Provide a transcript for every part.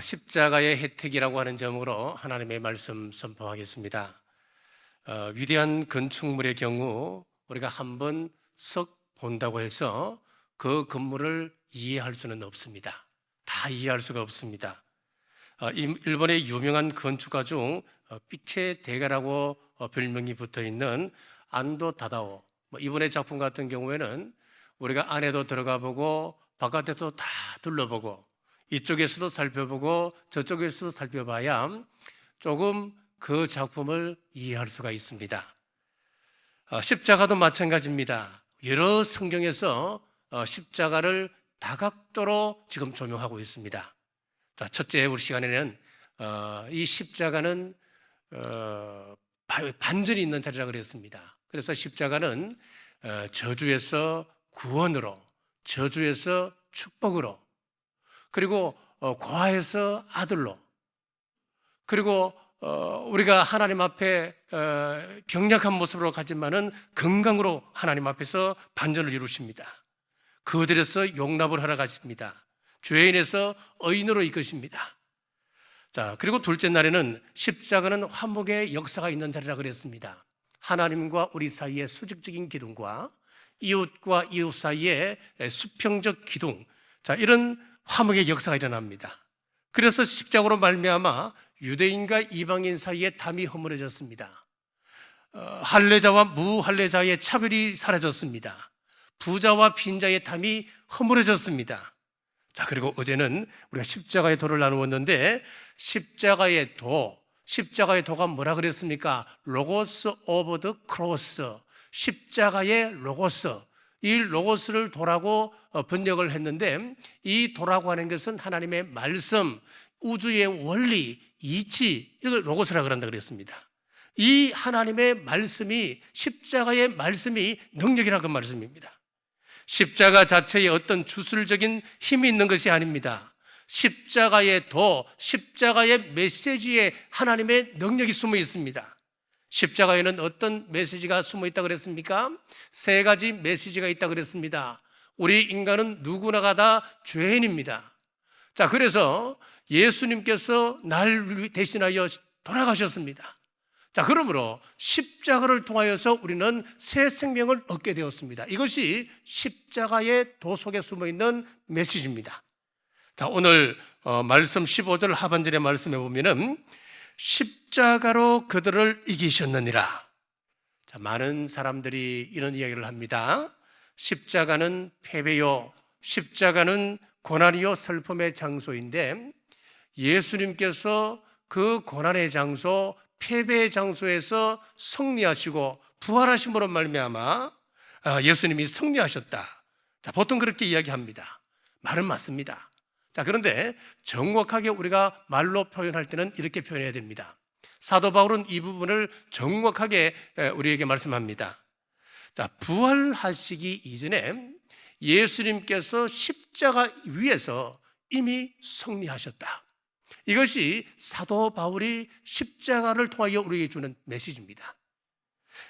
십자가의 혜택이라고 하는 제목으로 하나님의 말씀 선포하겠습니다. 위대한 건축물의 경우 우리가 한번 석 본다고 해서 그 건물을 이해할 수는 없습니다. 다 이해할 수가 없습니다. 일본의 유명한 건축가 중 빛의 대가라고 별명이 붙어 있는 안도 다다오, 이분의 작품 같은 경우에는 우리가 안에도 들어가 보고 바깥에도 다 둘러보고 이쪽에서도 살펴보고 저쪽에서도 살펴봐야 조금 그 작품을 이해할 수가 있습니다. 십자가도 마찬가지입니다. 여러 성경에서 십자가를 다각도로 지금 조명하고 있습니다. 자, 첫째 우리 시간에는 이 십자가는 반전이 있는 자리라 그랬습니다. 그래서 십자가는 저주에서 구원으로, 저주에서 축복으로, 그리고 고아에서 아들로, 그리고 우리가 하나님 앞에 경약한 모습으로 가지만은 건강으로 하나님 앞에서 반전을 이루십니다. 그들에서 용납을 하러 가십니다. 죄인에서 의인으로 이끄십니다. 자, 그리고 둘째 날에는 십자가는 화목의 역사가 있는 자리라 그랬습니다. 하나님과 우리 사이의 수직적인 기둥과 이웃과 이웃 사이의 수평적 기둥, 자, 이런 화목의 역사가 일어납니다. 그래서 십자가로 말미암아 유대인과 이방인 사이에 담이 허물어졌습니다. 할례자와 무할례자의 차별이 사라졌습니다. 부자와 빈자의 담이 허물어졌습니다. 자, 그리고 어제는 우리가 십자가의 도를 나누었는데 십자가의 도가 뭐라 그랬습니까? 로고스 오브 더 크로스, 십자가의 로고스, 이 로고스를 도라고 번역을 했는데 이 도라고 하는 것은 하나님의 말씀, 우주의 원리, 이치, 이걸 로고스라고 한다 그랬습니다. 이 하나님의 말씀이, 십자가의 말씀이 능력이라는 말씀입니다. 십자가 자체에 어떤 주술적인 힘이 있는 것이 아닙니다. 십자가의 도, 십자가의 메시지에 하나님의 능력이 숨어 있습니다. 십자가에는 어떤 메시지가 숨어 있다고 그랬습니까? 세 가지 메시지가 있다고 그랬습니다. 우리 인간은 누구나가 다 죄인입니다. 자, 그래서 예수님께서 날 대신하여 돌아가셨습니다. 자, 그러므로 십자가를 통하여서 우리는 새 생명을 얻게 되었습니다. 이것이 십자가의 도 속에 숨어 있는 메시지입니다. 자, 오늘 말씀 15절 하반절의 말씀에 보면은 십자가로 그들을 이기셨느니라. 자, 많은 사람들이 이런 이야기를 합니다. 십자가는 패배요, 십자가는 고난이요 슬픔의 장소인데 예수님께서 그 고난의 장소, 패배의 장소에서 승리하시고 부활하심으로 말미암아 예수님이 승리하셨다. 자, 보통 그렇게 이야기합니다. 말은 맞습니다. 자, 그런데 정확하게 우리가 말로 표현할 때는 이렇게 표현해야 됩니다. 사도 바울은 이 부분을 정확하게 우리에게 말씀합니다. 자, 부활하시기 이전에 예수님께서 십자가 위에서 이미 승리하셨다. 이것이 사도 바울이 십자가를 통하여 우리에게 주는 메시지입니다.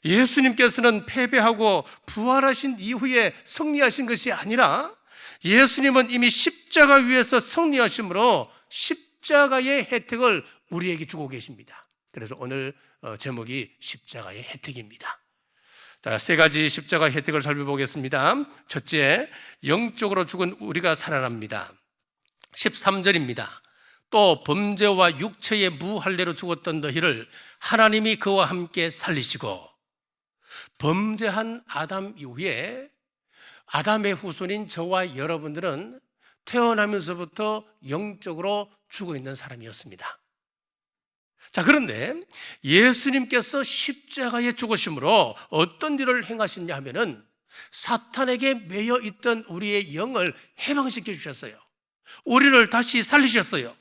예수님께서는 패배하고 부활하신 이후에 승리하신 것이 아니라 예수님은 이미 십자가 위에서 승리하심으로 십자가의 혜택을 우리에게 주고 계십니다. 그래서 오늘 제목이 십자가의 혜택입니다. 자, 세 가지 십자가 혜택을 살펴보겠습니다. 첫째, 영적으로 죽은 우리가 살아납니다. 13절입니다. 또 범죄와 육체의 무할례로 죽었던 너희를 하나님이 그와 함께 살리시고, 범죄한 아담 이후에 아담의 후손인 저와 여러분들은 태어나면서부터 영적으로 죽어 있는 사람이었습니다. 자, 그런데 예수님께서 십자가에 죽으심으로 어떤 일을 행하셨냐 하면은 사탄에게 매여 있던 우리의 영을 해방시켜 주셨어요. 우리를 다시 살리셨어요.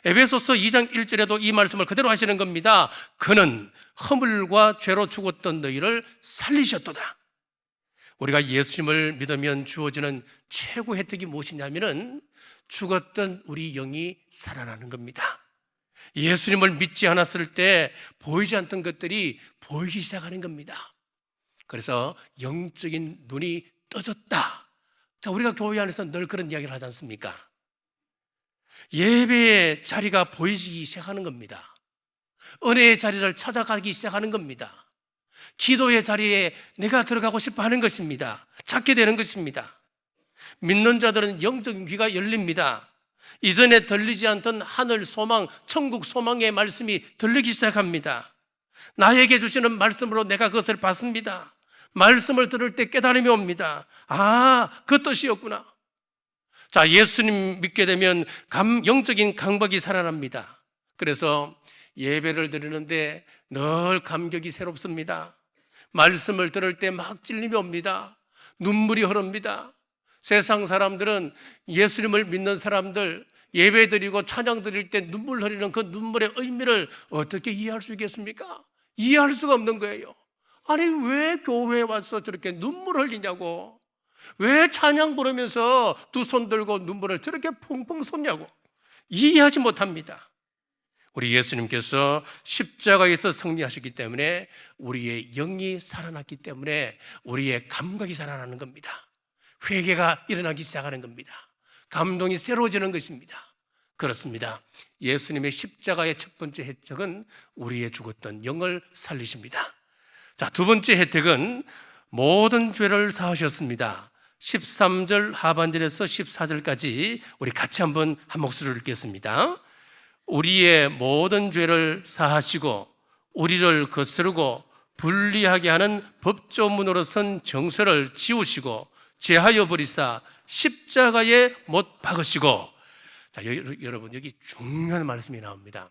에베소서 2장 1절에도 이 말씀을 그대로 하시는 겁니다. 그는 허물과 죄로 죽었던 너희를 살리셨도다. 우리가 예수님을 믿으면 주어지는 최고 혜택이 무엇이냐면은 죽었던 우리 영이 살아나는 겁니다. 예수님을 믿지 않았을 때 보이지 않던 것들이 보이기 시작하는 겁니다. 그래서 영적인 눈이 떠졌다. 자, 우리가 교회 안에서 늘 그런 이야기를 하지 않습니까? 예배의 자리가 보이기 시작하는 겁니다. 은혜의 자리를 찾아가기 시작하는 겁니다. 기도의 자리에 내가 들어가고 싶어 하는 것입니다. 찾게 되는 것입니다. 믿는 자들은 영적인 귀가 열립니다. 이전에 들리지 않던 하늘 소망, 천국 소망의 말씀이 들리기 시작합니다. 나에게 주시는 말씀으로 내가 그것을 받습니다. 말씀을 들을 때 깨달음이 옵니다. 그 뜻이었구나. 자, 예수님 믿게 되면 영적인 감각이 살아납니다. 그래서 예배를 드리는데 늘 감격이 새롭습니다. 말씀을 들을 때 막 찔림이 옵니다. 눈물이 흐릅니다. 세상 사람들은 예수님을 믿는 사람들 예배 드리고 찬양 드릴 때 눈물 흘리는 그 눈물의 의미를 어떻게 이해할 수 있겠습니까? 이해할 수가 없는 거예요. 아니, 왜 교회에 와서 저렇게 눈물 흘리냐고, 왜 찬양 부르면서 두 손 들고 눈물을 저렇게 펑펑 쏟냐고 이해하지 못합니다. 우리 예수님께서 십자가에서 승리하셨기 때문에 우리의 영이 살아났기 때문에 우리의 감각이 살아나는 겁니다. 회개가 일어나기 시작하는 겁니다. 감동이 새로워지는 것입니다. 그렇습니다. 예수님의 십자가의 첫 번째 혜택은 우리의 죽었던 영을 살리십니다. 자, 두 번째 혜택은 모든 죄를 사하셨습니다. 13절 하반절에서 14절까지 우리 같이 한번 한 목소리로 읽겠습니다. 우리의 모든 죄를 사하시고 우리를 거스르고 불리하게 하는 법조문으로 선 정서를 지우시고 제하여 버리사 십자가에 못 박으시고. 자, 여러분, 여기 중요한 말씀이 나옵니다.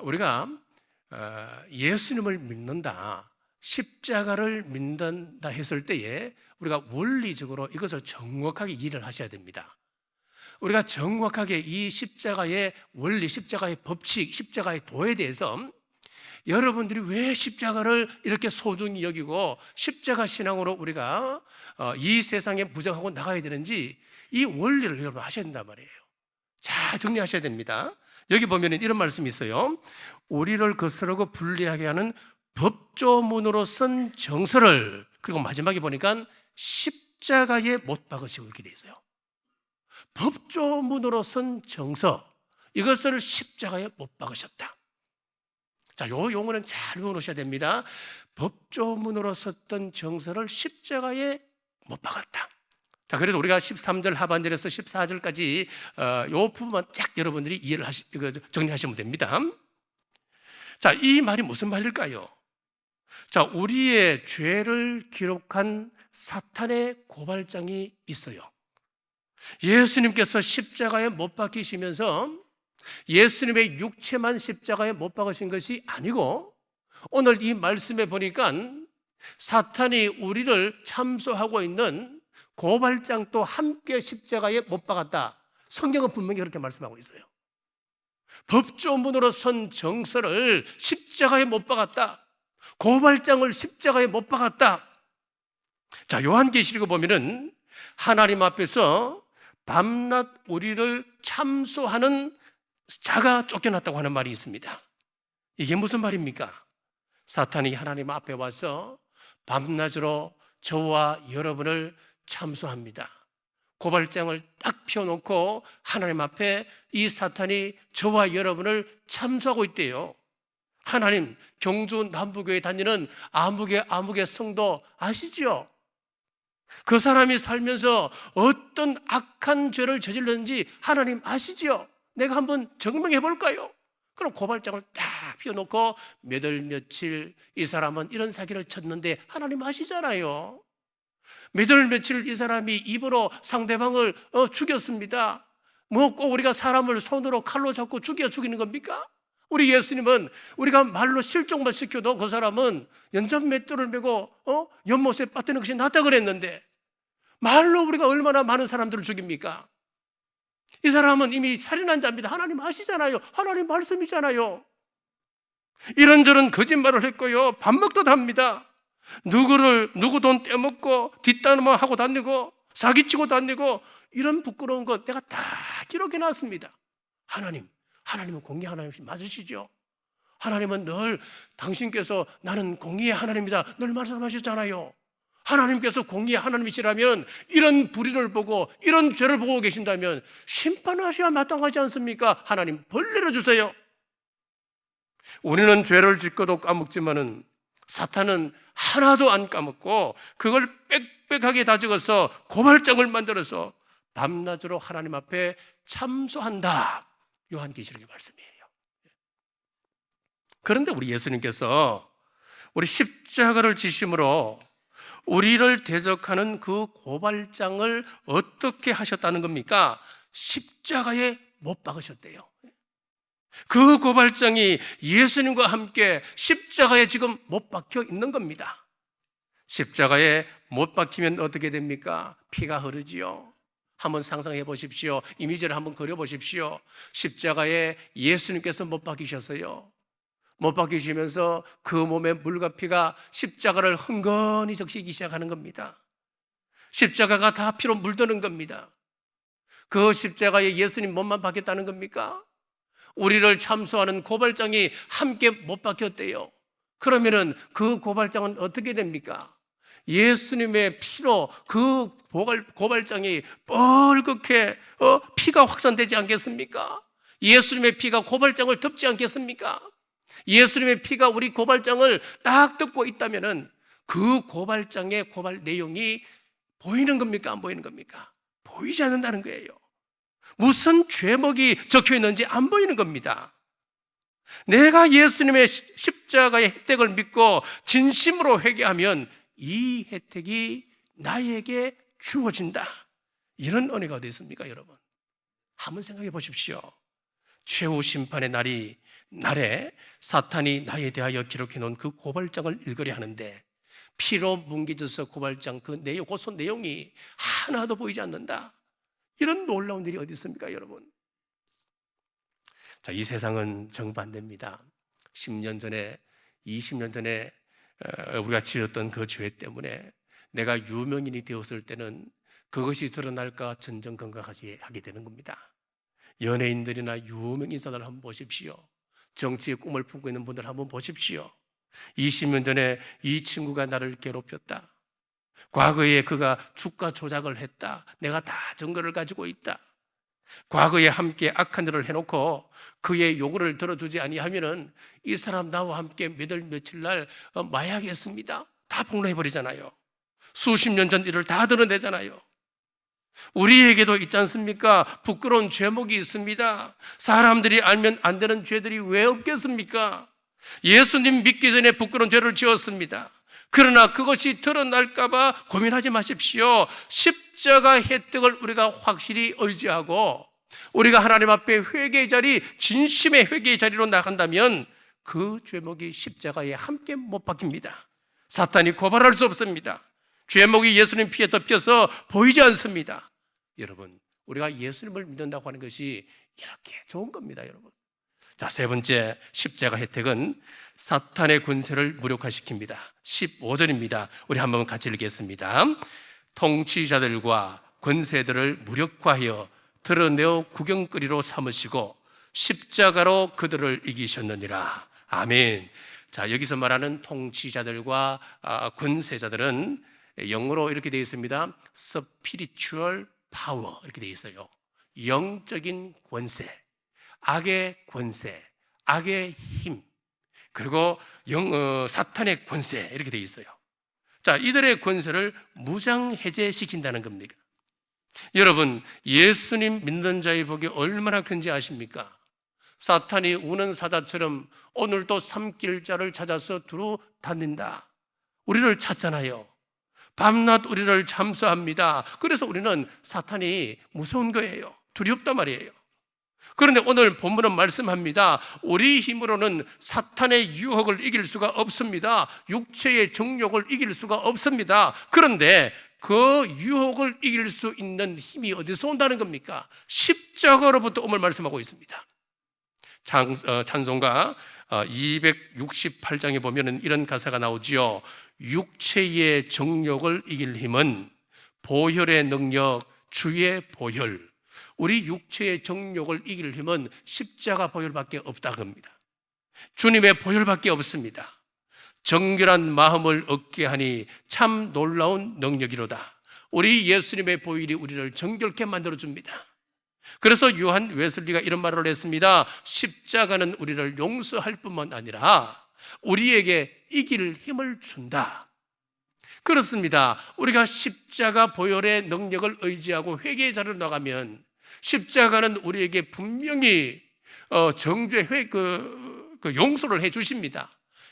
우리가 예수님을 믿는다, 십자가를 믿는다 했을 때에 우리가 원리적으로 이것을 정확하게 이해를 하셔야 됩니다. 우리가 정확하게 이 십자가의 원리, 십자가의 법칙, 십자가의 도에 대해서 여러분들이 왜 십자가를 이렇게 소중히 여기고 십자가 신앙으로 우리가 이 세상에 무장하고 나가야 되는지 이 원리를 여러분 하셔야 된단 말이에요. 잘 정리하셔야 됩니다. 여기 보면 이런 말씀이 있어요. 우리를 거스르고 불리하게 하는 법조문으로 쓴 정서를, 그리고 마지막에 보니까 십자가에 못 박으시고 이렇게 돼 있어요. 법조문으로 쓴 정서, 이것을 십자가에 못 박으셨다. 자, 요 용어는 잘 외워놓으셔야 됩니다. 법조문으로 썼던 정서를 십자가에 못 박았다. 자, 그래서 우리가 13절 하반절에서 14절까지 요 부분만 쫙 여러분들이 이해를 정리하시면 됩니다. 자, 이 말이 무슨 말일까요? 자, 우리의 죄를 기록한 사탄의 고발장이 있어요. 예수님께서 십자가에 못 박히시면서 예수님의 육체만 십자가에 못 박으신 것이 아니고, 오늘 이 말씀에 보니까 사탄이 우리를 참소하고 있는 고발장도 함께 십자가에 못 박았다. 성경은 분명히 그렇게 말씀하고 있어요. 법조문으로 선 정서를 십자가에 못 박았다. 고발장을 십자가에 못 박았다. 자, 요한계시록 보면은 하나님 앞에서 밤낮 우리를 참소하는 자가 쫓겨났다고 하는 말이 있습니다. 이게 무슨 말입니까? 사탄이 하나님 앞에 와서 밤낮으로 저와 여러분을 참소합니다. 고발장을 딱 펴놓고 하나님 앞에 이 사탄이 저와 여러분을 참소하고 있대요. 하나님, 경주 남부교회 다니는 아무개 성도 아시죠? 그 사람이 살면서 어떤 악한 죄를 저질렀는지 하나님 아시죠? 내가 한번 증명해 볼까요? 그럼 고발장을 딱 펴놓고 몇 월 며칠 이 사람은 이런 사기를 쳤는데 하나님 아시잖아요. 몇 월 며칠 이 사람이 입으로 상대방을 죽였습니다. 뭐 꼭 우리가 사람을 손으로 칼로 잡고 죽이는 겁니까? 우리 예수님은 우리가 말로 실종만 시켜도 그 사람은 연전맷돌을 메고 연못에 빠뜨리는 것이 낫다 그랬는데, 말로 우리가 얼마나 많은 사람들을 죽입니까? 이 사람은 이미 살인한 자입니다. 하나님 아시잖아요. 하나님 말씀이잖아요. 이런저런 거짓말을 했고요, 반목도 합니다. 누구 돈 떼먹고 뒷담화 하고 다니고 사기치고 다니고, 이런 부끄러운 것 내가 다 기록해 놨습니다. 하나님은 공의 하나님 맞으시죠? 하나님은 늘 당신께서 나는 공의의 하나님이다 늘 말씀하셨잖아요. 하나님께서 공의의 하나님이시라면 이런 불의를 보고 이런 죄를 보고 계신다면 심판하셔야 마땅하지 않습니까? 하나님 벌 내려주세요. 우리는 죄를 짓고도 까먹지만은 사탄은 하나도 안 까먹고 그걸 빽빽하게 다져서 고발장을 만들어서 밤낮으로 하나님 앞에 참소한다. 요한계시록의 말씀이에요. 그런데 우리 예수님께서 우리 십자가를 지심으로 우리를 대적하는 그 고발장을 어떻게 하셨다는 겁니까? 십자가에 못 박으셨대요. 그 고발장이 예수님과 함께 십자가에 지금 못 박혀 있는 겁니다. 십자가에 못 박히면 어떻게 됩니까? 피가 흐르지요. 한번 상상해 보십시오. 이미지를 한번 그려 보십시오. 십자가에 예수님께서 못 박히셨어요. 못 박히시면서 그 몸에 물과 피가 십자가를 흥건히 적시기 시작하는 겁니다. 십자가가 다 피로 물드는 겁니다. 그 십자가에 예수님 몸만 박혔다는 겁니까? 우리를 참소하는 고발장이 함께 못 박혔대요. 그러면은 그 고발장은 어떻게 됩니까? 예수님의 피로 그 고발장이 뻘겋게 피가 확산되지 않겠습니까? 예수님의 피가 고발장을 덮지 않겠습니까? 예수님의 피가 우리 고발장을 딱 덮고 있다면은 그 고발장의 고발 내용이 보이는 겁니까? 안 보이는 겁니까? 보이지 않는다는 거예요. 무슨 죄목이 적혀 있는지 안 보이는 겁니다. 내가 예수님의 십자가의 혜택을 믿고 진심으로 회개하면 이 혜택이 나에게 주어진다. 이런 은혜가 어디 있습니까, 여러분? 한번 생각해 보십시오. 최후 심판의 날에 사탄이 나에 대하여 기록해 놓은 그 고발장을 읽으려 하는데 피로 뭉개져서 고발장 고소 내용이 하나도 보이지 않는다. 이런 놀라운 일이 어디 있습니까, 여러분? 자, 이 세상은 정반대입니다. 10년 전에, 20년 전에 우리가 지었던 그 죄 때문에 내가 유명인이 되었을 때는 그것이 드러날까 전전긍긍하게 하게 되는 겁니다. 연예인들이나 유명인사들 한번 보십시오. 정치의 꿈을 품고 있는 분들 한번 보십시오. 20년 전에 이 친구가 나를 괴롭혔다. 과거에 그가 주가 조작을 했다. 내가 다 증거를 가지고 있다. 과거에 함께 악한 일을 해놓고 그의 요구를 들어주지 아니하면은 이 사람 나와 함께 몇 월 며칠 날 마약했습니다. 다 폭로해버리잖아요. 수십 년 전 일을 다 드러내잖아요. 우리에게도 있지 않습니까? 부끄러운 죄목이 있습니다. 사람들이 알면 안 되는 죄들이 왜 없겠습니까? 예수님 믿기 전에 부끄러운 죄를 지었습니다. 그러나 그것이 드러날까봐 고민하지 마십시오. 십자가 혜택을 우리가 확실히 의지하고 우리가 하나님 앞에 회개의 자리, 진심의 회개의 자리로 나간다면 그 죄목이 십자가에 함께 못 박힙니다. 사탄이 고발할 수 없습니다. 죄목이 예수님 피에 덮여서 보이지 않습니다. 여러분, 우리가 예수님을 믿는다고 하는 것이 이렇게 좋은 겁니다, 여러분. 자, 세 번째 십자가 혜택은 사탄의 권세를 무력화시킵니다. 15절입니다. 우리 한번 같이 읽겠습니다. 통치자들과 권세들을 무력화하여 드러내어 구경거리로 삼으시고 십자가로 그들을 이기셨느니라. 아멘. 자, 여기서 말하는 통치자들과 권세자들은 영어로 이렇게 되어 있습니다. Spiritual power 이렇게 되어 있어요. 영적인 권세, 악의 권세, 악의 힘, 그리고 사탄의 권세 이렇게 되어 있어요. 자, 이들의 권세를 무장해제시킨다는 겁니다. 여러분, 예수님 믿는 자의 복이 얼마나 큰지 아십니까? 사탄이 우는 사자처럼 오늘도 삼킬 자를 찾아서 두루 다닌다. 우리를 찾잖아요. 밤낮 우리를 참수합니다. 그래서 우리는 사탄이 무서운 거예요. 두렵단 말이에요. 그런데 오늘 본문은 말씀합니다. 우리 힘으로는 사탄의 유혹을 이길 수가 없습니다. 육체의 정욕을 이길 수가 없습니다. 그런데 그 유혹을 이길 수 있는 힘이 어디서 온다는 겁니까? 십자가로부터 옴을 말씀하고 있습니다. 찬송가 268장에 보면 이런 가사가 나오지요. 육체의 정욕을 이길 힘은 보혈의 능력, 주의 보혈. 우리 육체의 정욕을 이길 힘은 십자가 보혈밖에 없다고 합니다. 주님의 보혈밖에 없습니다. 정결한 마음을 얻게 하니 참 놀라운 능력이로다. 우리 예수님의 보혈이 우리를 정결케 만들어줍니다. 그래서 요한 웨슬리가 이런 말을 했습니다. 십자가는 우리를 용서할 뿐만 아니라 우리에게 이길 힘을 준다. 그렇습니다. 우리가 십자가 보혈의 능력을 의지하고 회개의 자리로 나가면 십자가는 우리에게 분명히 정죄 용서를 해 주십니다.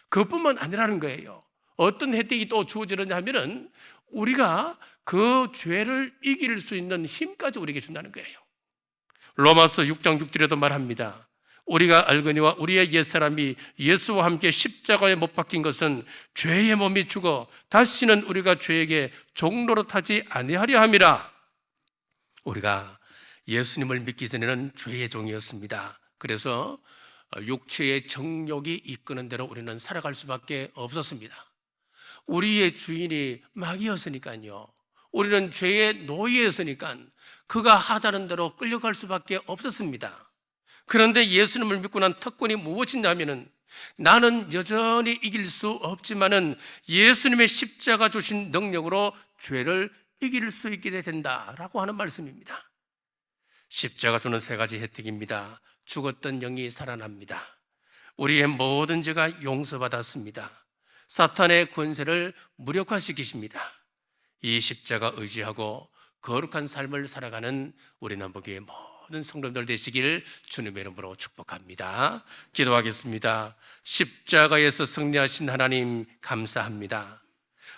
그것뿐만 아니라는 거예요. 어떤 혜택이 또 주어지느냐 하면은 우리가 그 죄를 이길 수 있는 힘까지 우리에게 준다는 거예요. 로마서 6장 6절에도 말합니다. 우리가 알거니와 우리의 옛사람이 예수와 함께 십자가에 못 박힌 것은 죄의 몸이 죽어 다시는 우리가 죄에게 종노릇하지 아니하려 함이라. 우리가 예수님을 믿기 전에는 죄의 종이었습니다. 그래서 육체의 정욕이 이끄는 대로 우리는 살아갈 수밖에 없었습니다. 우리의 주인이 마귀였으니까요. 우리는 죄의 노예였으니까 그가 하자는 대로 끌려갈 수밖에 없었습니다. 그런데 예수님을 믿고 난 특권이 무엇이냐면은 나는 여전히 이길 수 없지만은 예수님의 십자가 주신 능력으로 죄를 이길 수 있게 된다라고 하는 말씀입니다. 십자가 주는 세 가지 혜택입니다. 죽었던 영이 살아납니다. 우리의 모든 죄가 용서받았습니다. 사탄의 권세를 무력화시키십니다. 이 십자가 의지하고 거룩한 삶을 살아가는 우리 남북교회 모든 성도들 되시길 주님의 이름으로 축복합니다. 기도하겠습니다. 십자가에서 승리하신 하나님 감사합니다.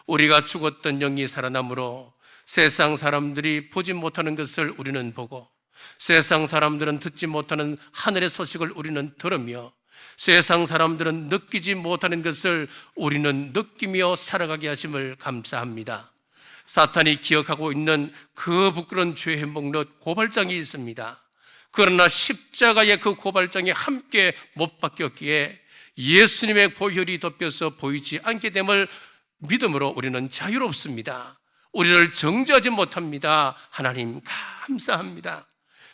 우리가 죽었던 영이 살아남으로 세상 사람들이 보지 못하는 것을 우리는 보고 세상 사람들은 듣지 못하는 하늘의 소식을 우리는 들으며 세상 사람들은 느끼지 못하는 것을 우리는 느끼며 살아가게 하심을 감사합니다. 사탄이 기억하고 있는 그 부끄러운 죄의 목록 고발장이 있습니다. 그러나 십자가의 그 고발장이 함께 못 박혔기에 예수님의 보혈이 덮여서 보이지 않게 됨을 믿음으로 우리는 자유롭습니다. 우리를 정죄하지 못합니다. 하나님 감사합니다.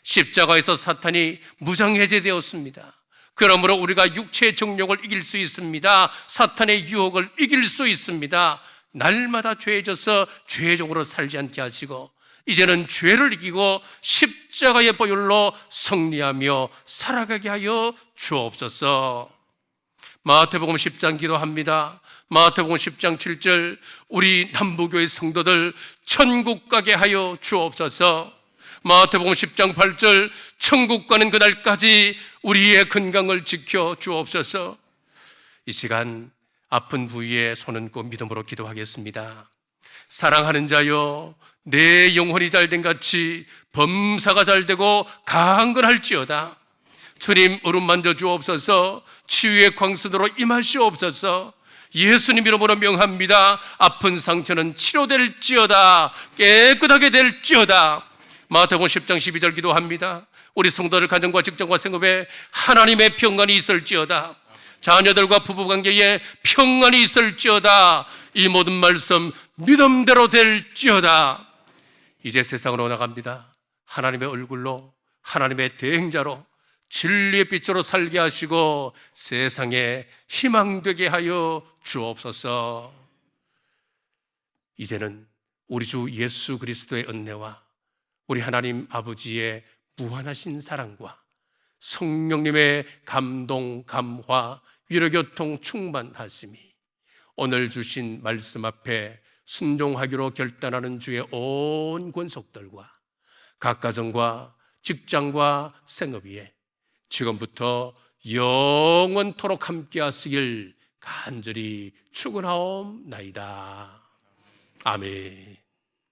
십자가에서 사탄이 무장해제되었습니다. 그러므로 우리가 육체의 정욕을 이길 수 있습니다. 사탄의 유혹을 이길 수 있습니다. 날마다 죄져서 죄종으로 살지 않게 하시고 이제는 죄를 이기고 십자가의 보혈로 승리하며 살아가게 하여 주옵소서. 마태복음 10장 기도합니다. 마태복음 10장 7절 우리 남부교회 성도들 천국 가게 하여 주옵소서. 마태복음 10장 8절 천국 가는 그날까지 우리의 건강을 지켜 주옵소서. 이 시간 아픈 부위에 손 얹고 믿음으로 기도하겠습니다. 사랑하는 자여, 내 영혼이 잘된 같이 범사가 잘되고 강건할지어다. 주님 얼음 만져 주옵소서. 치유의 광선으로 임하시옵소서. 예수님 이름으로 명합니다. 아픈 상처는 치료될지어다. 깨끗하게 될지어다. 마태복음 10장 12절 기도합니다. 우리 성도들 가정과 직장과 생업에 하나님의 평안이 있을지어다. 자녀들과 부부관계에 평안이 있을지어다. 이 모든 말씀 믿음대로 될지어다. 이제 세상으로 나갑니다. 하나님의 얼굴로, 하나님의 대행자로, 진리의 빛으로 살게 하시고 세상에 희망되게 하여 주옵소서. 이제는 우리 주 예수 그리스도의 은혜와 우리 하나님 아버지의 무한하신 사랑과 성령님의 감동, 감화, 위로교통 충만하심이 오늘 주신 말씀 앞에 순종하기로 결단하는 주의 온 권속들과 각 가정과 직장과 생업 위에 지금부터 영원토록 함께 하시길 간절히 축원하옵나이다. 아멘.